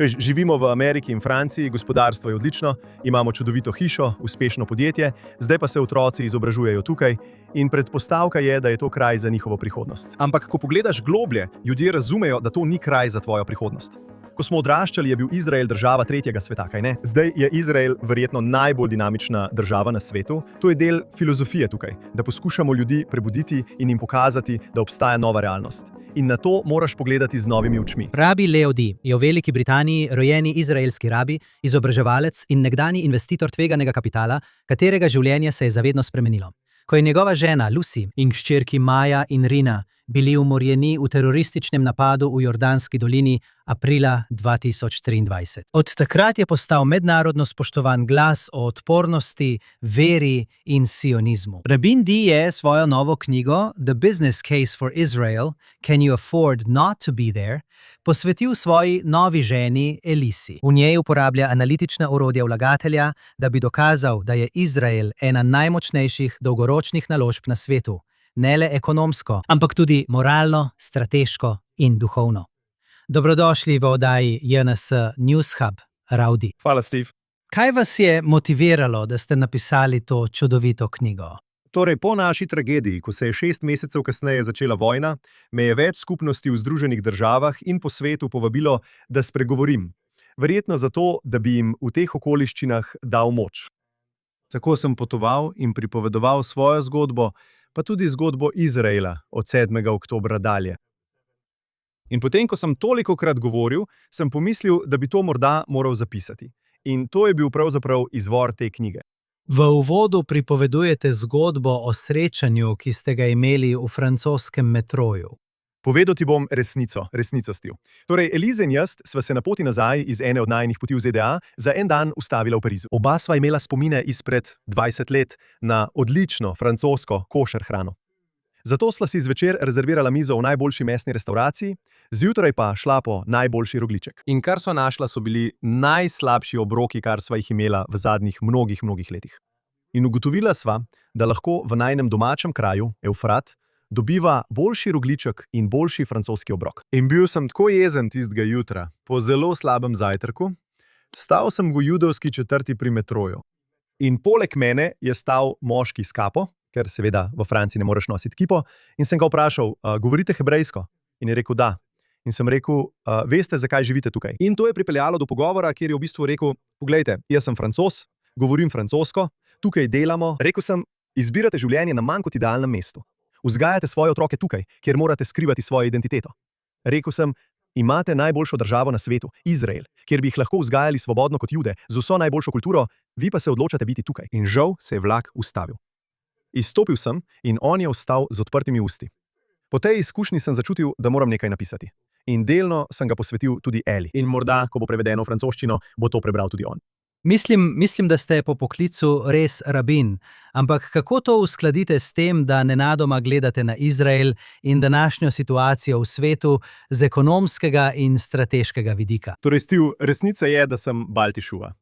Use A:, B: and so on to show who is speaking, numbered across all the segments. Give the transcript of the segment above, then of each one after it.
A: Veš, živimo v Ameriki in Franciji, gospodarstvo je odlično, imamo čudovito hišo, uspešno podjetje, zdaj pa se otroci izobražujejo tukaj in predpostavka je, da je to kraj za njihovo prihodnost.
B: Ampak, ko pogledaš globlje, ljudje razumejo, da to ni kraj za tvojo prihodnost. Ko smo odraščali, je bil Izrael država tretjega sveta, kaj ne?
A: Zdaj je Izrael verjetno najbolj dinamična država na svetu. To je del filozofije tukaj, da poskušamo ljudi prebuditi in jim pokazati, da obstaja nova realnost. In na to moraš pogledati z novimi očmi.
C: Rabi Leo Dee je v Veliki Britaniji rojeni izraelski rabi, izobraževalec in nekdanji investitor tveganega kapitala, katerega življenje se je zavedno spremenilo. Ko je njegova žena Lucy in hčerki Maja in Rina bili umorjeni v terorističnem napadu v Jordanski dolini aprila 2023. Od takrat je postal mednarodno spoštovan glas o odpornosti, veri in sionizmu. Rabin Dee je svojo novo knjigo The Business Case for Israel – Can you afford not to be there? Posvetil svoji novi ženi Elisi. V njej uporablja analitična orodja vlagatelja, da bi dokazal, da je Izrael ena najmočnejših dolgoročnih naložb na svetu. Ne le ekonomsko, ampak tudi moralno, strateško in duhovno. Dobrodošli v oddaji JNS News Hub, Raudi.
A: Hvala, Steve.
C: Kaj vas je motiviralo, da ste napisali to čudovito knjigo?
A: Torej, po naši tragediji, ko se je 6 mesecev kasneje začela vojna, me je več skupnosti v Združenih državah in po svetu povabilo, da spregovorim. Verjetno zato, da bi jim v teh okoliščinah dal moč. Tako sem potoval in pripovedoval svojo zgodbo, pa tudi zgodbo Izraela od 7. oktobra dalje. In potem, ko sem tolikokrat govoril, sem pomislil, da bi to morda moral zapisati. In to je bil pravzaprav izvor te knjige.
C: V uvodu pripovedujete zgodbo o srečanju, ki ste ga imeli v francoskem metroju.
A: Povedal ti bom resnico, Steve. Torej, Eliza in jaz sva se na poti nazaj iz ene od najinih poti v ZDA za en dan ustavila v Parizu. Oba sva imela spomine izpred 20 let na odlično francosko košer hrano. Zato sva si zvečer rezervirala mizo v najboljši mesni restavraciji, zjutraj pa šla po najboljši rogljiček. In kar sva našla, so bili najslabši obroki, kar sva jih imela v zadnjih mnogih letih. In ugotovila sva, da lahko v najinem domačem kraju, Eufrat, dobiva boljši rogljiček in boljši francoski obrok. In bil sem tako jezen tistega jutra, po zelo slabem zajtrku. Stal sem v judovski četrti pri metroju. In poleg mene je stal moški s kapo, ker seveda v Franciji ne moreš nositi kipo, in sem ga vprašal, govorite hebrejsko? In je rekel, da. In sem rekel, veste, zakaj živite tukaj? In to je pripeljalo do pogovora, kjer je v bistvu rekel, poglejte, jaz sem Francoz, govorim francosko, tukaj delamo. Rekel sem, izbirate življenje na manj kot idealnem mestu. Vzgajate svoje otroke tukaj, kjer morate skrivati svojo identiteto. Rekel sem, imate najboljšo državo na svetu, Izrael, kjer bi jih lahko vzgajali svobodno kot Jude, z vso najboljšo kulturo, vi pa se odločate biti tukaj. In žal se je vlak ustavil. Izstopil sem in on je ostal z odprtimi usti. Po tej izkušnji sem začutil, da moram nekaj napisati. In delno sem ga posvetil tudi Eli. In morda, ko bo prevedeno v francoščino, bo to prebral tudi on.
C: Mislim, da ste po poklicu res rabin, ampak kako to uskladite s tem, da nenadoma gledate na Izrael in današnjo situacijo v svetu z ekonomskega in strateškega vidika?
A: Torej, Steve, resnica je, da sem Baltišuva.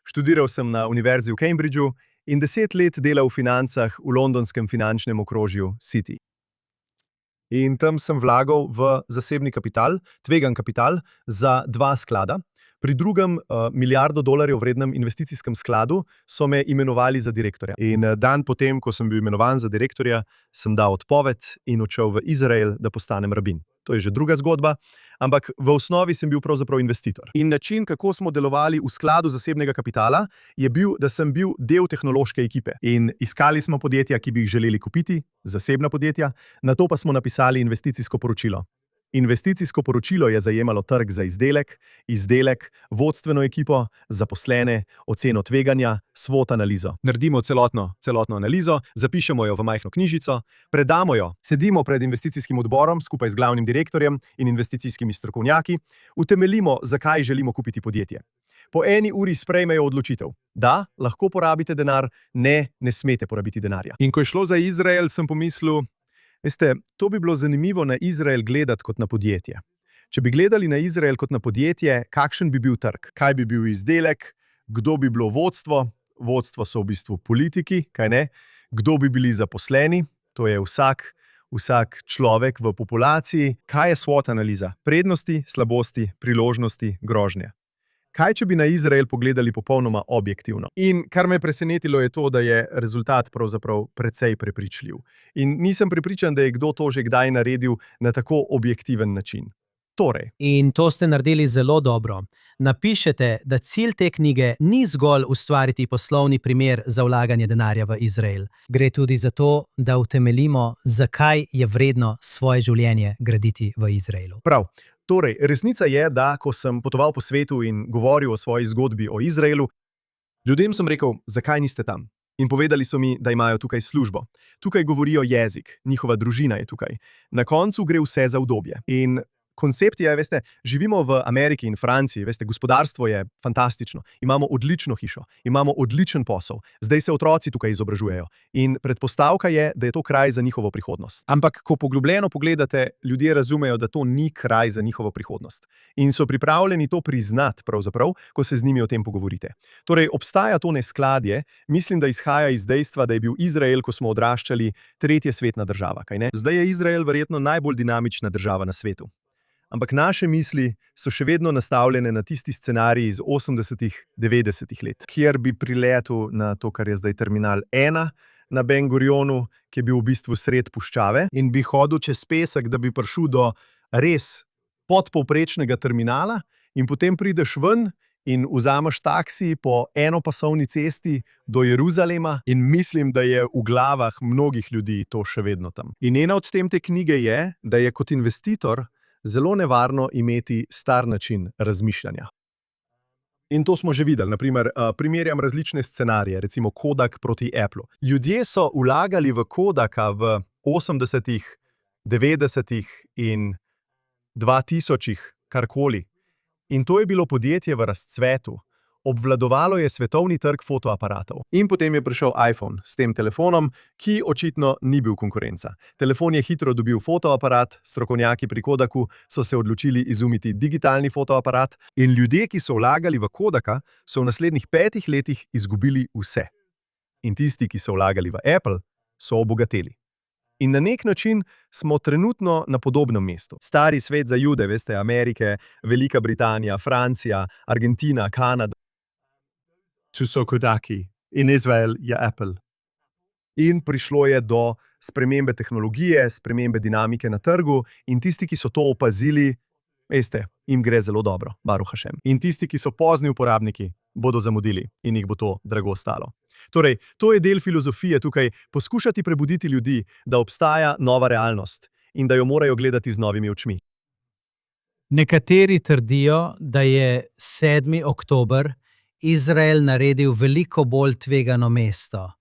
A: Študiral sem na univerzi v Cambridgeu in 10 let delal v financah v londonskem finančnem okrožju City. In tam sem vlagal v zasebni kapital, tvegan kapital, za 2 sklada. Pri drugem $1 milijardo vrednem investicijskem skladu so me imenovali za direktorja. In dan potem, ko sem bil imenovan za direktorja, sem dal odpoved in odšel v Izrael, da postanem rabin. To je že druga zgodba, ampak v osnovi sem bil pravzaprav investitor. In način, kako smo delovali v skladu zasebnega kapitala, je bil, da sem bil del tehnološke ekipe. In iskali smo podjetja, ki bi jih želeli kupiti, zasebna podjetja, nato pa smo napisali investicijsko poročilo. Investicijsko poročilo je zajemalo trg za izdelek, vodstveno ekipo, zaposlene, oceno tveganja, SWOT analizo. Naredimo celotno analizo, zapišemo jo v majhno knjižico, predamo jo, sedimo pred investicijskim odborom skupaj z glavnim direktorjem in investicijskimi strokovnjaki, utemeljimo, zakaj želimo kupiti podjetje. Po 1 uri sprejmejo odločitev. Da, lahko porabite denar, ne smete porabiti denarja. In ko je šlo za Izrael, sem pomislil, veste, to bi bilo zanimivo na Izrael gledati kot na podjetje. Če bi gledali na Izrael kot na podjetje, kakšen bi bil trg? Kaj bi bil izdelek? Kdo bi bilo vodstvo? Vodstvo so v bistvu politiki, kaj ne? Kdo bi bili zaposleni? To je vsak človek v populaciji. Kaj je SWOT analiza? Prednosti, slabosti, priložnosti, grožnje. Kaj, če bi na Izrael pogledali popolnoma objektivno? In kar me je presenetilo, je to, da je rezultat pravzaprav precej prepričljiv. In nisem prepričan, da je kdo to že kdaj naredil na tako objektiven način. Torej,
C: In to ste naredili zelo dobro. Napišete, da cilj te knjige ni zgolj ustvariti poslovni primer za vlaganje denarja v Izrael. Gre tudi za to, da utemeljimo, zakaj je vredno svoje življenje graditi v Izraelu.
A: prav. Torej, resnica je, da ko sem potoval po svetu in govoril o svoji zgodbi o Izraelu, ljudem sem rekel, zakaj niste tam? In povedali so mi, da imajo tukaj službo. Tukaj govorijo jezik, njihova družina je tukaj. Na koncu gre vse za udobje. In koncept je, veste, živimo v Ameriki in Franciji, veste, gospodarstvo je fantastično, imamo odlično hišo, imamo odličen posel, zdaj se otroci tukaj izobražujejo in predpostavka je, da je to kraj za njihovo prihodnost. Ampak, ko poglobljeno pogledate, ljudje razumejo, da to ni kraj za njihovo prihodnost in so pripravljeni to priznati pravzaprav, ko se z njimi o tem pogovorite. Torej, obstaja to neskladje, mislim, da izhaja iz dejstva, da je bil Izrael, ko smo odraščali, tretja svetna država, kaj ne? Zdaj je Izrael verjetno najbolj dinamična država na svetu. Ampak naše misli so še vedno nastavljene na tisti scenarij iz 80-ih, 90-ih let, kjer bi priletel na to, kar je zdaj terminal 1 na Ben Gurionu, ki je bil v bistvu sred puščave in bi hodil čez pesek, da bi prišel do res podpovprečnega terminala in potem prideš ven in vzameš taksi po enopasovni cesti do Jeruzalema in mislim, da je v glavah mnogih ljudi to še vedno tam. In ena od tem te knjige je, da je kot investitor zelo nevarno imeti star način razmišljanja. In to smo že videli, naprimer, primerjam različne scenarije, recimo Kodak proti Applu. Ljudje so vlagali v Kodaka v 80-ih, 90-ih in 2000-ih, karkoli. In to je bilo podjetje v razcvetu. Obvladovalo je svetovni trg fotoaparatov. In potem je prišel iPhone s tem telefonom, ki očitno ni bil konkurenca. Telefon je hitro dobil fotoaparat, strokovnjaki pri Kodaku so se odločili izumiti digitalni fotoaparat in ljudje, ki so vlagali v Kodaka, so v naslednjih 5 letih izgubili vse. In tisti, ki so vlagali v Apple, so obogateli. In na nek način smo trenutno na podobnem mestu. Stari svet za Jude, veste, Amerike, Velika Britanija, Francija, Argentina, Kanada. Tu so Kodaki in Izrael je Apple. In prišlo je do spremembe tehnologije, spremembe dinamike na trgu in tisti, ki so to opazili, veste, jim gre zelo dobro, Baruch Hašem. In tisti, ki so pozni uporabniki, bodo zamudili in jih bo to drago stalo. Torej, to je del filozofije tukaj, poskušati prebuditi ljudi, da obstaja nova realnost in da jo morajo gledati z novimi očmi.
C: Nekateri trdijo, da je 7. oktober Izrael naredil veliko bolj tvegano mesto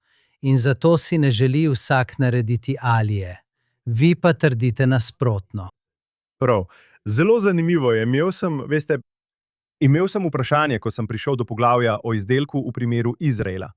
C: in zato si ne želi vsak narediti alije. Vi pa trdite nasprotno.
A: Prav. Zelo zanimivo je. Imel sem vprašanje, ko sem prišel do poglavja o izdelku v primeru Izraela.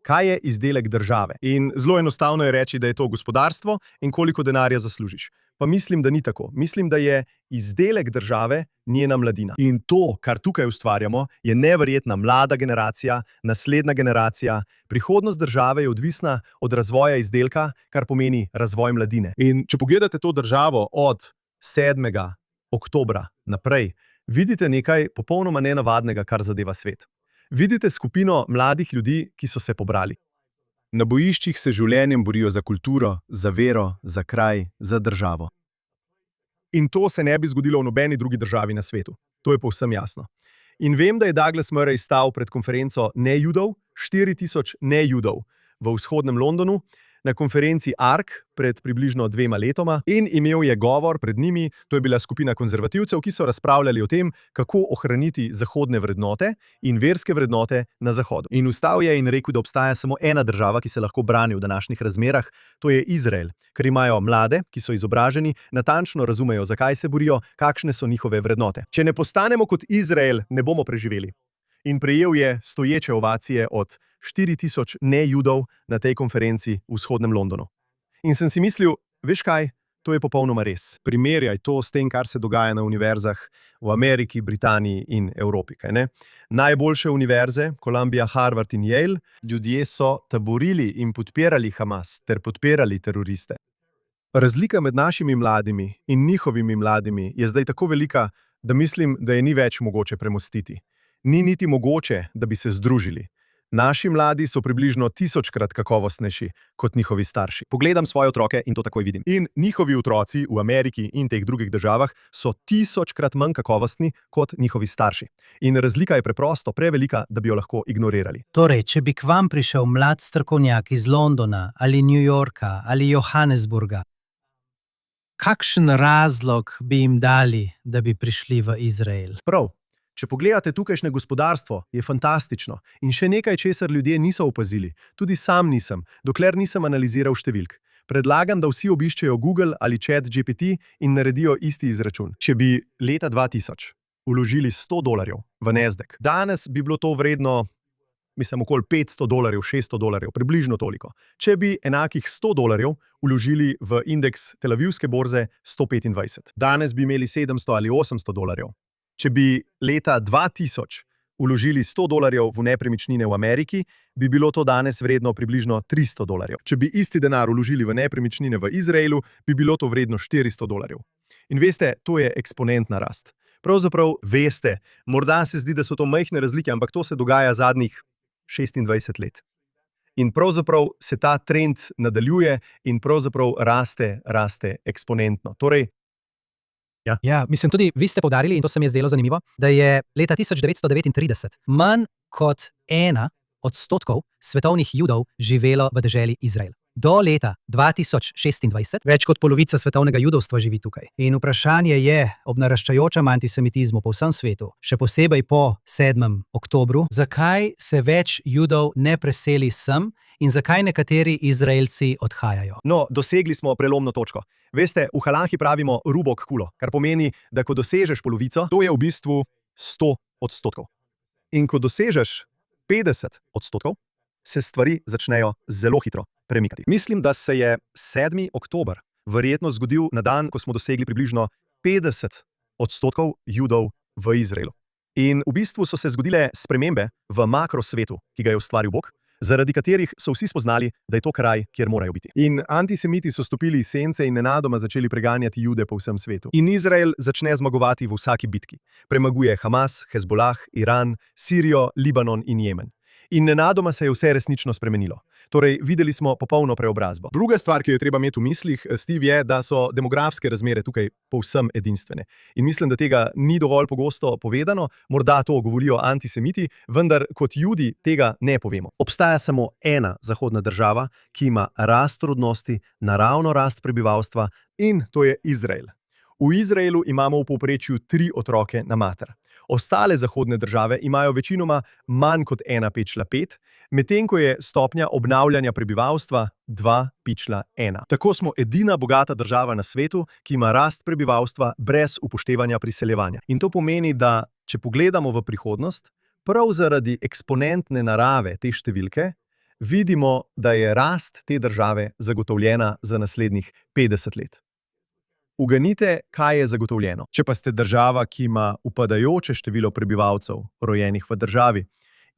A: Kaj je izdelek države? In zelo enostavno je reči, da je to gospodarstvo in koliko denarja zaslužiš. Pa mislim, da ni tako. Mislim, da je izdelek države njena mladina. In to, kar tukaj ustvarjamo, je neverjetna mlada generacija, naslednja generacija. Prihodnost države je odvisna od razvoja izdelka, kar pomeni razvoj mladine. In če pogledate to državo od 7. oktobra naprej, vidite nekaj popolnoma nenavadnega, kar zadeva svet. Vidite skupino mladih ljudi, ki so se pobrali. Na bojiščih se življenjem borijo za kulturo, za vero, za kraj, za državo. In to se ne bi zgodilo v nobeni drugi državi na svetu. To je povsem jasno. In vem, da je Douglas Murray stal pred konferenco nejudov, 4000 nejudov v vzhodnem Londonu, na konferenci ARK pred približno 2 letoma in imel je govor pred njimi, to je bila skupina konzervativcev, ki so razpravljali o tem, kako ohraniti zahodne vrednote in verske vrednote na Zahodu. In vstal je in rekel, da obstaja samo ena država, ki se lahko brani v današnjih razmerah, to je Izrael, ker imajo mlade, ki so izobraženi, natančno razumejo, zakaj se borijo, kakšne so njihove vrednote. Če ne postanemo kot Izrael, ne bomo preživeli. In prejel je stoječe ovacije od 4000 nejudov na tej konferenci v vzhodnem Londonu. In sem si mislil, veš kaj, to je popolnoma res. Primerjaj to s tem, kar se dogaja na univerzah v Ameriki, Britaniji in Evropi. Kaj ne? Najboljše univerze, Columbia, Harvard in Yale, ljudje so taborili in podpirali Hamas ter podpirali teroriste. Razlika med našimi mladimi in njihovimi mladimi je zdaj tako velika, da mislim, da je ni več mogoče premostiti. Ni niti mogoče, da bi se združili. Naši mladi so približno 1000-krat kakovostnejši kot njihovi starši.
B: Pogledam svoje otroke in to takoj vidim.
A: In njihovi otroci v Ameriki in teh drugih državah so 1000-krat manj kakovostni kot njihovi starši. In razlika je preprosto prevelika, da bi jo lahko ignorirali.
C: Torej, če bi k vam prišel mlad strokovnjak iz Londona ali New Yorka ali Johannesburga, kakšen razlog bi jim dali, da bi prišli v Izrael?
A: Prav. Če pogledate tukajšnje gospodarstvo, je fantastično in še nekaj, česar ljudje niso opazili. Tudi sam nisem, dokler nisem analiziral številk. Predlagam, da vsi obiščejo Google ali ChatGPT in naredijo isti izračun. Če bi leta 2000 vložili $100 v Nasdaq, danes bi bilo to vredno, okoli $500, $600, približno toliko. Če bi enakih $100 vložili v indeks Tel Avivske borze 125, danes bi imeli $700 ali $800. Če bi leta 2000 vložili $100 v nepremičnine v Ameriki, bi bilo to danes vredno približno $300. Če bi isti denar vložili v nepremičnine v Izraelu, bi bilo to vredno $400. In veste, to je eksponentna rast. Pravzaprav veste, morda se zdi, da so to majhne razlike, ampak to se dogaja zadnjih 26 let. In pravzaprav se ta trend nadaljuje in pravzaprav raste eksponentno. Torej,
C: Ja, tudi vi ste poudarili, in to se mi je zdelo zanimivo, da je leta 1939 manj kot 1% svetovnih Judov živelo v deželi Izrael. Do leta 2026 več kot polovica svetovnega judovstva živi tukaj. In vprašanje je, ob naraščajočem antisemitizmu po vsem svetu, še posebej po 7. oktobru, zakaj se več Judov ne preseli sem in zakaj nekateri Izraelci odhajajo.
A: No, dosegli smo prelomno točko. Veste, v halahi pravimo rubok kulo, kar pomeni, da ko dosežeš polovico, to je v bistvu 100%. In ko dosežeš 50%, se stvari začnejo zelo hitro premikati. Mislim, da se je 7. oktober verjetno zgodil na dan, ko smo dosegli približno 50% Judov v Izraelu. In v bistvu so se zgodile spremembe v makrosvetu, ki ga je ustvaril Bog, zaradi katerih so vsi spoznali, da je to kraj, kjer morajo biti. In antisemiti so stopili iz sence in nenadoma začeli preganjati Jude po vsem svetu. In Izrael začne zmagovati v vsaki bitki. Premaguje Hamas, Hezbolah, Iran, Sirijo, Libanon in Jemen. In nenadoma se je vse resnično spremenilo. Torej, videli smo popolno preobrazbo. Druga stvar, ki jo je treba imeti v mislih, Steve, je, da so demografske razmere tukaj povsem edinstvene. In mislim, da tega ni dovolj pogosto povedano, morda to govorijo antisemiti, vendar kot Judi tega ne povemo. Obstaja samo ena zahodna država, ki ima rast rodnosti, naravno rast prebivalstva, in to je Izrael. V Izraelu imamo v povprečju 3 otroke na mater. Ostale zahodne države imajo večinoma manj kot 1,5, medtem ko je stopnja obnavljanja prebivalstva 2,1. Tako smo edina bogata država na svetu, ki ima rast prebivalstva brez upoštevanja priseljevanja. In to pomeni, da če pogledamo v prihodnost, prav zaradi eksponentne narave te številke, vidimo, da je rast te države zagotovljena za naslednjih 50 let. Uganite, kaj je zagotovljeno. Če pa ste država, ki ima upadajoče število prebivalcev, rojenih v državi,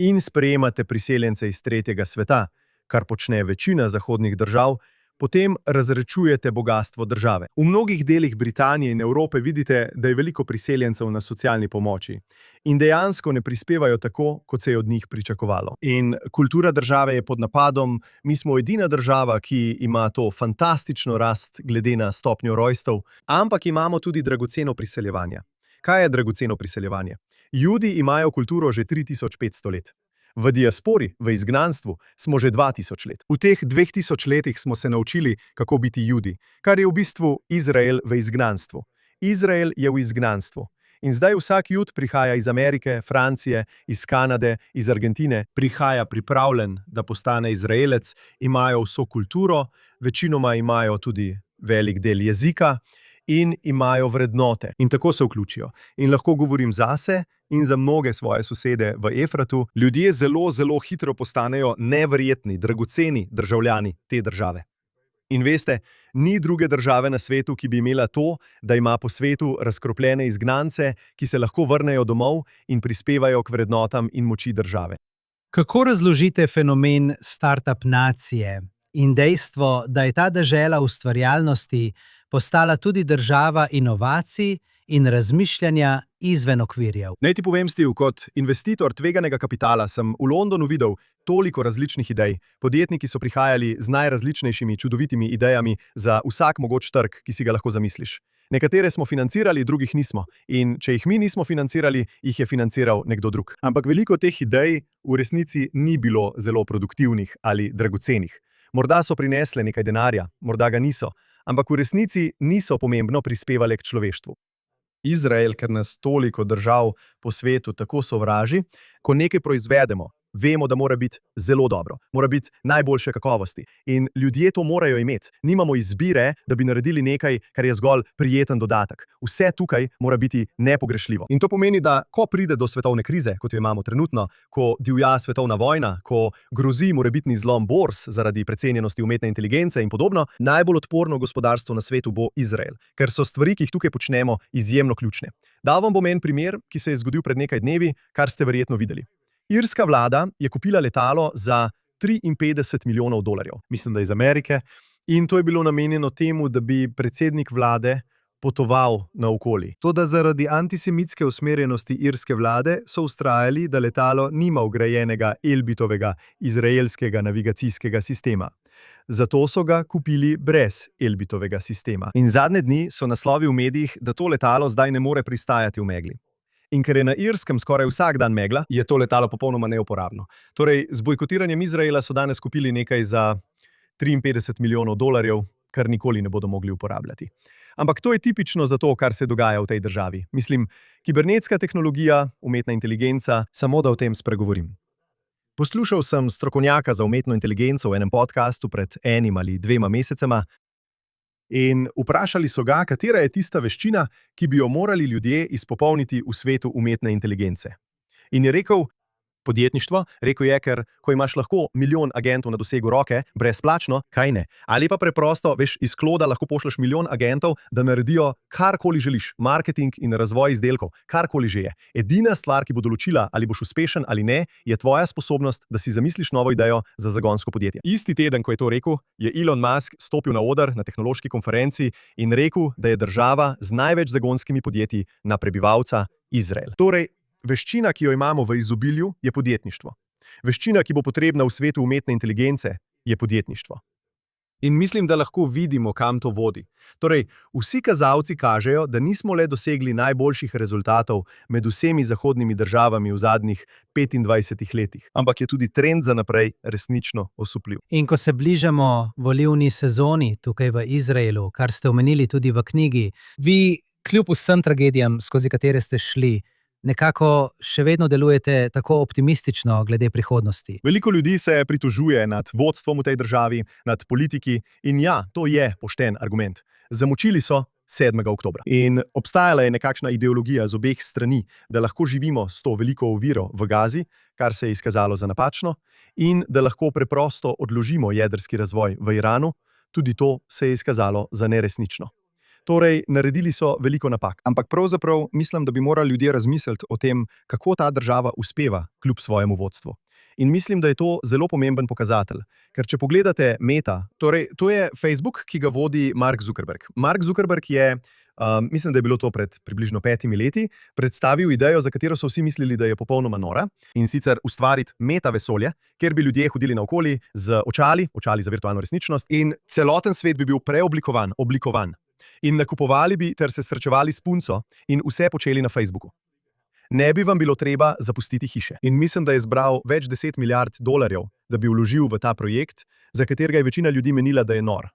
A: in sprejemate priseljence iz tretjega sveta, kar počne večina zahodnih držav, potem razrečujete bogastvo države. V mnogih delih Britanije in Evrope vidite, da je veliko priseljencev na socialni pomoči in dejansko ne prispevajo tako, kot se je od njih pričakovalo. In kultura države je pod napadom, mi smo edina država, ki ima to fantastično rast glede na stopnjo rojstev, ampak imamo tudi dragoceno priseljevanje. Kaj je dragoceno priseljevanje? Judi imajo kulturo že 3500 let. V diaspori, v izgnanstvu, smo že 2000 let. V teh 2000 letih smo se naučili, kako biti Judi, kar je v bistvu Izrael v izgnanstvu. Izrael je v izgnanstvu. In zdaj vsak Jud prihaja iz Amerike, Francije, iz Kanade, iz Argentine, prihaja pripravljen, da postane Izraelec, imajo vso kulturo, večinoma imajo tudi velik del jezika in imajo vrednote. In tako se vključijo. In lahko govorim zase in za mnoge svoje sosede v Efratu, ljudje zelo hitro postanejo neverjetni, dragoceni državljani te države. In veste, ni druge države na svetu, ki bi imela to, da ima po svetu razkropljene izgnance, ki se lahko vrnejo domov in prispevajo k vrednotam in moči države.
C: Kako razložite fenomen startup nacije in dejstvo, da je ta dežela ustvarjalnosti postala tudi država inovacij in razmišljanja izven okvirjev.
B: Naj ti povem, Steve, kot investitor tveganega kapitala sem v Londonu videl toliko različnih idej. Podjetniki so prihajali z najrazličnejšimi čudovitimi idejami za vsak mogoč trg, ki si ga lahko zamisliš. Nekatere smo financirali, drugih nismo. In če jih mi nismo financirali, jih je financiral nekdo drug. Ampak veliko teh idej v resnici ni bilo zelo produktivnih ali dragocenih. Morda so prinesle nekaj denarja, morda ga niso, ampak v resnici niso pomembno prispevale k človeštvu. Izrael, ker nas toliko držav po svetu tako sovraži, ko nekaj proizvedemo, vemo, da mora biti zelo dobro, mora biti najboljše kakovosti. In ljudje to morajo imeti. Nimamo izbire, da bi naredili nekaj, kar je zgolj prijeten dodatek. Vse tukaj mora biti nepogrešljivo. In to pomeni, da ko pride do svetovne krize, kot jo imamo trenutno, ko divja svetovna vojna, ko grozi morebitni zlom borz zaradi precenjenosti umetne inteligence in podobno, najbolj odporno gospodarstvo na svetu bo Izrael, ker so stvari, ki jih tukaj počnemo, izjemno ključne. Dal vam bom en primer, ki se je zgodil pred nekaj dnevi, kar ste verjetno videli. Irska vlada je kupila letalo za 53 milijonov dolarjev. Mislim, da iz Amerike. In to je bilo namenjeno temu, da bi predsednik vlade potoval naokoli. Toda zaradi antisemitske usmerjenosti irske vlade so vztrajali, da letalo nima vgrajenega Elbitovega izraelskega navigacijskega sistema. Zato so ga kupili brez Elbitovega sistema. In zadnje dni so naslovi v medijih, da to letalo zdaj ne more pristajati v megli. In ker je na Irskem skoraj vsak dan megla, je to letalo popolnoma neuporabno. Torej, z bojkotiranjem Izraela so danes kupili nekaj za 53 milijonov dolarjev, kar nikoli ne bodo mogli uporabljati. Ampak to je tipično za to, kar se dogaja v tej državi. Mislim, kibernetska tehnologija, umetna inteligenca, samo da o tem spregovorim. Poslušal sem strokovnjaka za umetno inteligenco v enem podcastu pred 1 ali 2 mesecema, in vprašali so ga, katera je tista veščina, ki bi jo morali ljudje izpopolniti v svetu umetne inteligence. In je rekel, podjetništvo, rekel je, ker ko imaš lahko milijon agentov na dosegu roke, brezplačno, kaj ne? Ali pa preprosto, veš, iz kloda lahko pošlješ milijon agentov, da naredijo karkoli želiš, marketing in razvoj izdelkov, karkoli že je. Edina stvar, ki bo določila, ali boš uspešen ali ne, je tvoja sposobnost, da si zamisliš novo idejo za zagonsko podjetje. Isti teden, ko je to rekel, je Elon Musk stopil na oder na tehnološki konferenci in rekel, da je država z največ zagonskimi podjetji na prebivalca Izrael. Torej, veščina, ki jo imamo v izobilju, je podjetništvo. Veščina, ki bo potrebna v svetu umetne inteligence, je podjetništvo. In mislim, da lahko vidimo, kam to vodi. Torej, vsi kazalci kažejo, da nismo le dosegli najboljših rezultatov med vsemi zahodnimi državami v zadnjih 25 letih, ampak je tudi trend za naprej resnično osupljiv.
C: In ko se bližamo volilni sezoni tukaj v Izraelu, kar ste omenili tudi v knjigi, vi kljub vsem tragedijam, skozi katere ste šli, nekako še vedno delujete tako optimistično glede prihodnosti.
B: Veliko ljudi se pritožuje nad vodstvom v tej državi, nad politiki in ja, to je pošten argument. Zamočili so 7. oktobra. In obstajala je nekakšna ideologija z obeh strani, da lahko živimo s to veliko oviro v Gazi, kar se je izkazalo za napačno, in da lahko preprosto odložimo jedrski razvoj v Iranu, tudi to se je izkazalo za neresnično. Torej, naredili so veliko napak. Ampak pravzaprav mislim, da bi morali ljudje razmisliti o tem, kako ta država uspeva kljub svojemu vodstvu. In mislim, da je to zelo pomemben pokazatelj. Ker če pogledate Meta, torej to je Facebook, ki ga vodi Mark Zuckerberg. Mark Zuckerberg je, mislim, da je bilo to pred približno 5 leti, predstavil idejo, za katero so vsi mislili, da je popolnoma nora, in sicer ustvariti meta vesolje, kjer bi ljudje hodili naokoli z očali za virtualno resničnost, in celoten svet bi bil preoblikovan, oblikovan. In nakupovali bi ter se srečevali s punco in vse počeli na Facebooku. Ne bi vam bilo treba zapustiti hiše. In mislim, da je zbral več 10 milijard dolarjev, da bi vložil v ta projekt, za katerega je večina ljudi menila, da je nor.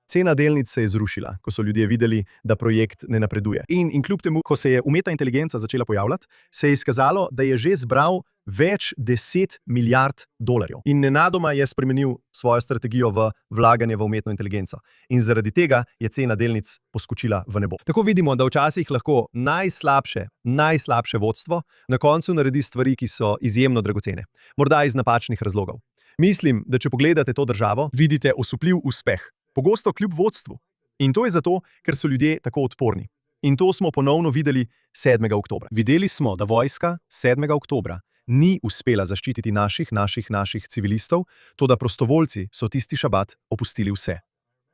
B: Cena delnic se je zrušila, ko so ljudje videli, da projekt ne napreduje. In kljub temu, ko se je umetna inteligenca začela pojavljati, se je izkazalo, da je že zbral več 10 milijard dolarjev. In nenadoma je spremenil svojo strategijo v vlaganje v umetno inteligenco. In zaradi tega je cena delnic poskočila v nebo. Tako vidimo, da včasih lahko najslabše vodstvo na koncu naredi stvari, ki so izjemno dragocene. Morda iz napačnih razlogov. Mislim, da če pogledate to državo, vidite osupljiv uspeh. Pogosto kljub vodstvu. In to je zato, ker so ljudje tako odporni. In to smo ponovno videli 7. oktobra. Videli smo, da vojska 7. oktobra ni uspela zaščititi naših civilistov, toda prostovoljci so tisti šabat opustili vse.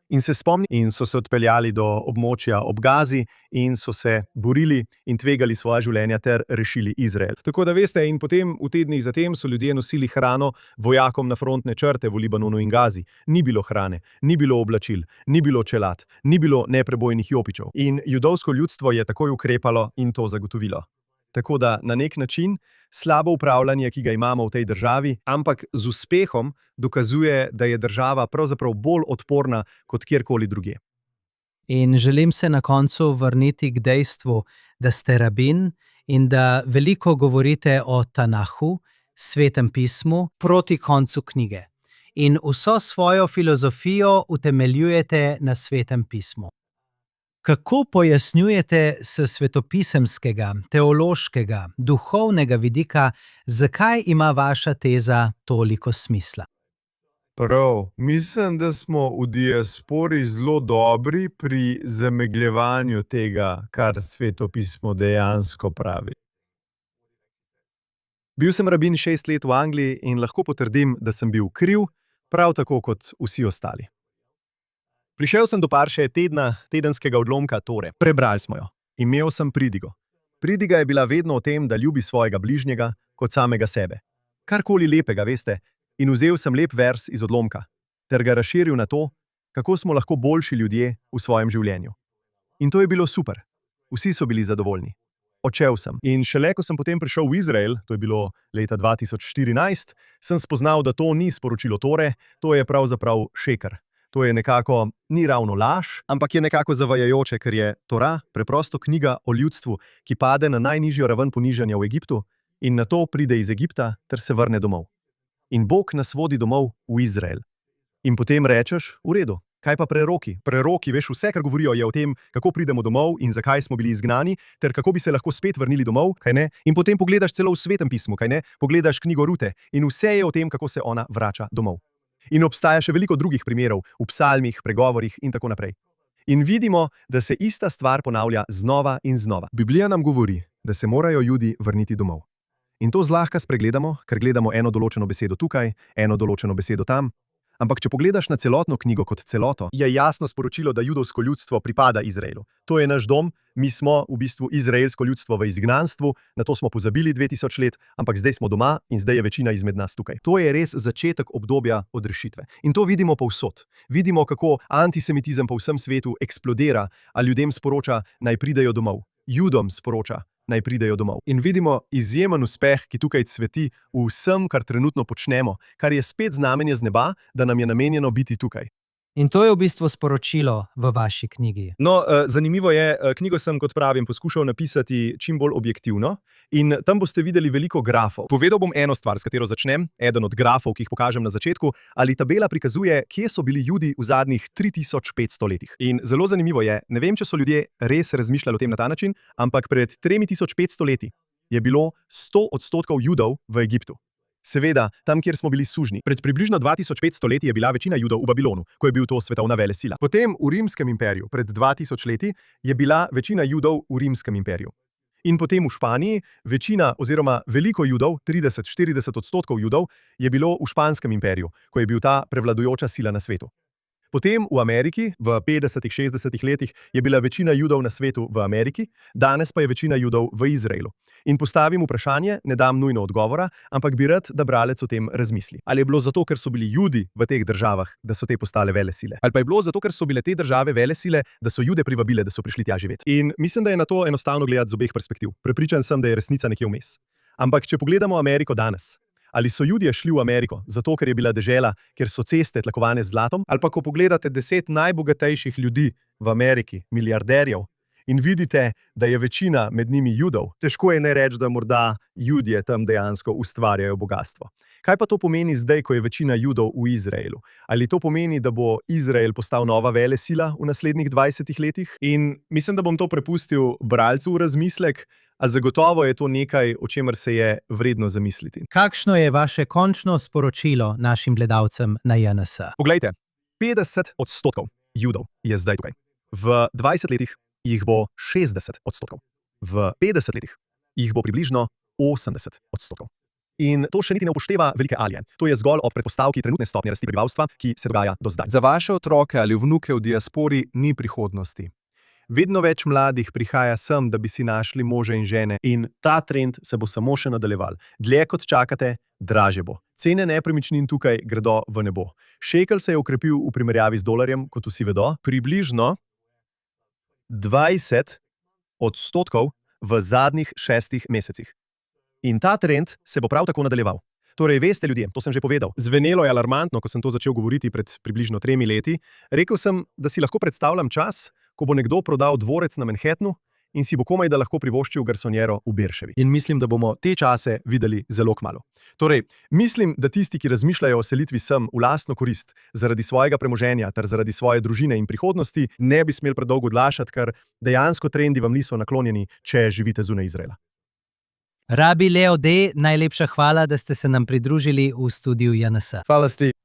B: In se spomni, in so se odpeljali do območja ob Gazi in so se borili in tvegali svoja življenja ter rešili Izrael. Tako da veste, in potem v tednih zatem so ljudje nosili hrano vojakom na frontne črte v Libanonu in Gazi. Ni bilo hrane, ni bilo oblačil, ni bilo čelad, ni bilo neprebojnih jopičev. In judovsko ljudstvo je takoj ukrepalo in to zagotovilo. Tako da na nek način slabo upravljanje, ki ga imamo v tej državi, ampak z uspehom dokazuje, da je država pravzaprav bolj odporna kot kjerkoli drugje.
C: In želim se na koncu vrniti k dejstvu, da ste rabin in da veliko govorite o Tanahu, Svetem pismu, proti koncu knjige. In vso svojo filozofijo utemeljujete na Svetem pismu. Kako pojasnjujete s svetopisemskega, teološkega, duhovnega vidika, zakaj ima vaša teza toliko smisla?
D: Prav, mislim, da smo v diaspori zelo dobri pri zamegljevanju tega, kar Sveto pismo dejansko pravi.
B: Bil sem rabin 6 let v Angliji in lahko potrdim, da sem bil kriv, prav tako kot vsi ostali. Prišel sem do parše tedenskega odlomka Tore. Prebrali smo jo. Imel sem pridigo. Pridiga je bila vedno o tem, da ljubi svojega bližnjega kot samega sebe. Karkoli lepega, veste, in vzel sem lep vers iz odlomka, ter ga razširil na to, kako smo lahko boljši ljudje v svojem življenju. In to je bilo super. Vsi so bili zadovoljni. Odšel sem. In šele, ko sem potem prišel v Izrael, to je bilo leta 2014, sem spoznal, da to ni sporočilo Tore, to je pravzaprav šeker. To je nekako, ni ravno laž, ampak je nekako zavajajoče, ker je Tora preprosto knjiga o ljudstvu, ki pade na najnižjo raven ponižanja v Egiptu in nato pride iz Egipta ter se vrne domov. In Bog nas vodi domov v Izrael. In potem rečeš, v redu, kaj pa preroki? Preroki, veš, vse, kar govorijo, je o tem, kako pridemo domov in zakaj smo bili izgnani, ter kako bi se lahko spet vrnili domov, kaj ne? In potem pogledaš celo v Svetem pismu, kaj ne? Pogledaš knjigo Rute in vse je o tem, kako se ona vrača domov. In obstaja še veliko drugih primerov v psalmih, pregovorih in tako naprej. In vidimo, da se ista stvar ponavlja znova in znova. Biblija nam govori, da se morajo Judi vrniti domov. In to zlahka spregledamo, ker gledamo eno določeno besedo tukaj, eno določeno besedo tam. Ampak če pogledaš na celotno knjigo kot celoto, je jasno sporočilo, da judovsko ljudstvo pripada Izraelu. To je naš dom, mi smo v bistvu izraelsko ljudstvo v izgnanstvu, na to smo pozabili 2000 let, ampak zdaj smo doma in zdaj je večina izmed nas tukaj. To je res začetek obdobja odrešitve. In to vidimo povsod. Vidimo, kako antisemitizem po vsem svetu eksplodira, a ljudem sporoča, naj pridejo domov. Judom sporoča, naj pridejo domov. In vidimo izjemen uspeh, ki tukaj cveti v vsem, kar trenutno počnemo, kar je spet znamenje z neba, da nam je namenjeno biti tukaj.
C: In to je v bistvu sporočilo v vaši knjigi.
B: No, zanimivo je, knjigo sem, kot pravim, poskušal napisati čim bolj objektivno in tam boste videli veliko grafov. Povedal bom eno stvar, s katero začnem, eden od grafov, ki jih pokažem na začetku, ali tabela prikazuje, kje so bili Judi v zadnjih 3500 letih. In zelo zanimivo je, ne vem, če so ljudje res razmišljali o tem na ta način, ampak pred 3500 leti je bilo 100% Judov v Egiptu. Seveda, tam, kjer smo bili sužnji. Pred približno 2500 leti je bila večina Judov v Babilonu, ko je bil to svetovna velesila. Potem v Rimskem imperiju, pred 2000 leti, je bila večina Judov v Rimskem imperiju. In potem v Španiji večina oziroma veliko Judov, 30–40% Judov, je bilo v Španskem imperiju, ko je bil ta prevladujoča sila na svetu. Potem v Ameriki, v 50–60 letih, je bila večina Judov na svetu v Ameriki, danes pa je večina Judov v Izraelu. In postavim vprašanje, ne dam nujno odgovora, ampak bi rad, da bralec o tem razmisli. Ali je bilo zato, ker so bili Judi v teh državah, da so te postale velesile? Ali pa je bilo zato, ker so bile te države velesile, da so Jude privabile, da so prišli tja živeti? In mislim, da je na to enostavno gledati z obeh perspektiv. Prepričan sem, da je resnica nekje vmes. Ampak če pogledamo Ameriko danes, ali so Judje šli v Ameriko zato, ker je bila dežela, kjer so ceste tlakovane z zlatom? Ali pa ko pogledate 10 najbogatejših ljudi v Ameriki, milijarderjev, in vidite, da je večina med njimi Judov, težko je ne reči, da morda Judje tam dejansko ustvarjajo bogastvo. Kaj pa to pomeni zdaj, ko je večina Judov v Izraelu? Ali to pomeni, da bo Izrael postal nova velesila v naslednjih 20 letih? In mislim, da bom to prepustil bralcu v razmislek, a zagotovo je to nekaj, o čemer se je vredno zamisliti.
C: Kakšno je vaše končno sporočilo našim gledalcem na JNS?
B: Poglejte, 50% Judov je zdaj tukaj. V 20 letih jih bo 60%. V 50 letih jih bo približno 80%.
A: In to še niti ne upošteva velike alije. To je zgolj ob predpostavki trenutne stopnje rasti prebivalstva, ki se dogaja do zdaj.
B: Za vaše otroke ali vnuke v diaspori ni prihodnosti.
A: Vedno več mladih prihaja sem, da bi si našli može in žene, in ta trend se bo samo še nadaljeval. Dlje kot čakate, dražje bo. Cene nepremičnin tukaj gredo v nebo. Šekel se je okrepil v primerjavi z dolarjem, kot vsi vedo, približno 20% v zadnjih 6 mesecih. In ta trend se bo prav tako nadaljeval. Torej, veste ljudje, to sem že povedal. Zvenelo je alarmantno, ko sem to začel govoriti pred približno 3 leti. Rekel sem, da si lahko predstavljam čas, ko bo nekdo prodal dvorec na Manhattnu in si bo komaj da lahko privoščil garsonjero v Berševi. In mislim, da bomo te čase videli zelo kmalu. Torej, mislim, da tisti, ki razmišljajo o selitvi sem v lastno korist, zaradi svojega premoženja ter zaradi svoje družine in prihodnosti, ne bi smeli predolgo odlašati, ker dejansko trendi vam niso naklonjeni, če živite zunaj Izraela.
C: Rabi Leo D., najlepša hvala, da ste se nam pridružili v studiu JNS.
A: Hvala, Steve.